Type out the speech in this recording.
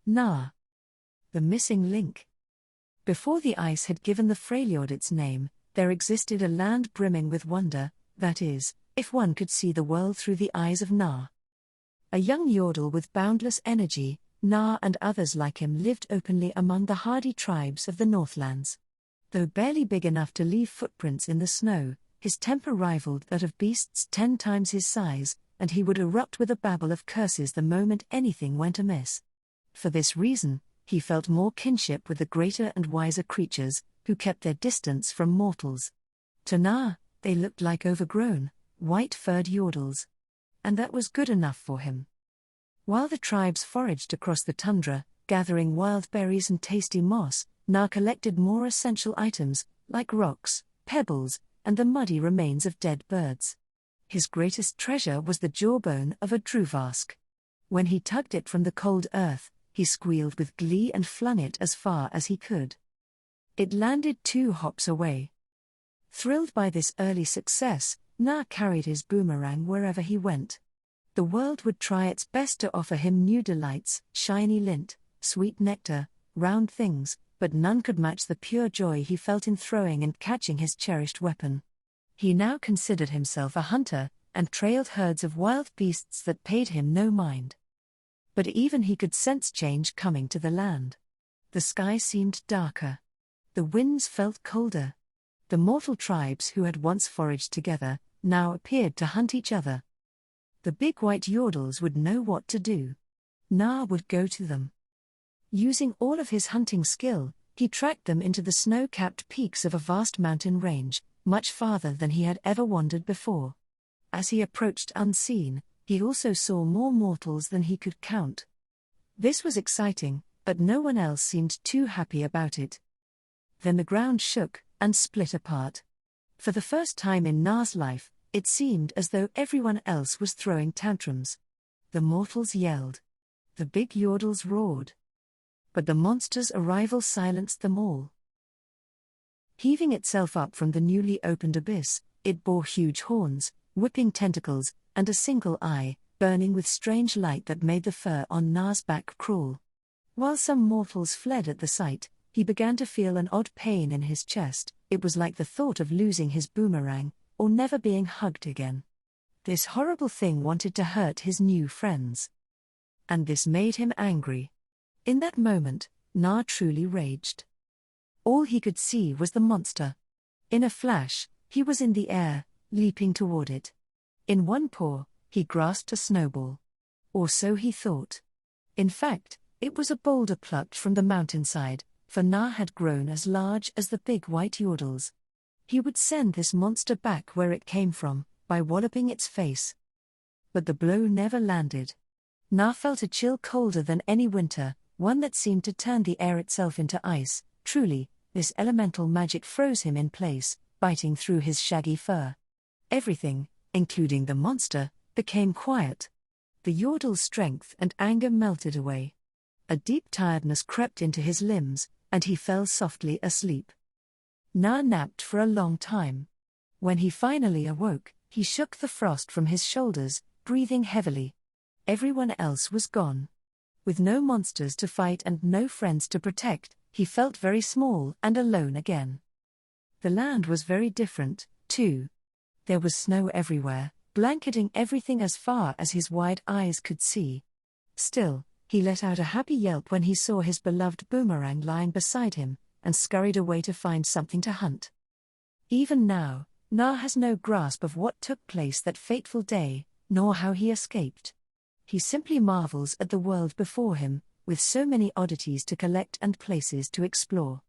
Gnar. The missing link. Before the ice had given the Freljord its name, there existed a land brimming with wonder, that is, if one could see the world through the eyes of Gnar. A young Yordle with boundless energy, Gnar and others like him lived openly among the hardy tribes of the Northlands. Though barely big enough to leave footprints in the snow, his temper rivaled that of beasts 10 times his size, and he would erupt with a babble of curses the moment anything went amiss. For this reason, he felt more kinship with the greater and wiser creatures, who kept their distance from mortals. To Gnar, they looked like overgrown, white-furred Yordles. And that was good enough for him. While the tribes foraged across the tundra, gathering wild berries and tasty moss, Gnar collected more essential items, like rocks, pebbles, and the muddy remains of dead birds. His greatest treasure was the jawbone of a druvask. When he tugged it from the cold earth, he squealed with glee and flung it as far as he could. It landed 2 hops away. Thrilled by this early success, Gnar carried his boomerang wherever he went. The world would try its best to offer him new delights, shiny lint, sweet nectar, round things, but none could match the pure joy he felt in throwing and catching his cherished weapon. He now considered himself a hunter, and trailed herds of wild beasts that paid him no mind. But even he could sense change coming to the land. The sky seemed darker. The winds felt colder. The mortal tribes who had once foraged together, now appeared to hunt each other. The big white Yordles would know what to do. Gnar would go to them. Using all of his hunting skill, he tracked them into the snow-capped peaks of a vast mountain range, much farther than he had ever wandered before. As he approached unseen, he also saw more mortals than he could count. This was exciting, but no one else seemed too happy about it. Then the ground shook and split apart. For the first time in Gnar's life, it seemed as though everyone else was throwing tantrums. The mortals yelled. The big Yordles roared. But the monster's arrival silenced them all. Heaving itself up from the newly opened abyss, it bore huge horns, whipping tentacles, and a single eye, burning with strange light that made the fur on Gnar's back crawl. While some mortals fled at the sight, he began to feel an odd pain in his chest. It was like the thought of losing his boomerang, or never being hugged again. This horrible thing wanted to hurt his new friends. And this made him angry. In that moment, Gnar truly raged. All he could see was the monster. In a flash, he was in the air, leaping toward it. In one paw, he grasped a snowball. Or so he thought. In fact, it was a boulder plucked from the mountainside, for Gnar had grown as large as the big white Yordles. He would send this monster back where it came from, by walloping its face. But the blow never landed. Gnar felt a chill colder than any winter, one that seemed to turn the air itself into ice. Truly, this elemental magic froze him in place, biting through his shaggy fur. Everything, including the monster, became quiet. The Yordle's strength and anger melted away. A deep tiredness crept into his limbs, and he fell softly asleep. Gnar napped for a long time. When he finally awoke, he shook the frost from his shoulders, breathing heavily. Everyone else was gone. With no monsters to fight and no friends to protect, he felt very small and alone again. The land was very different, too. There was snow everywhere, blanketing everything as far as his wide eyes could see. Still, he let out a happy yelp when he saw his beloved boomerang lying beside him, and scurried away to find something to hunt. Even now, Gnar has no grasp of what took place that fateful day, nor how he escaped. He simply marvels at the world before him, with so many oddities to collect and places to explore.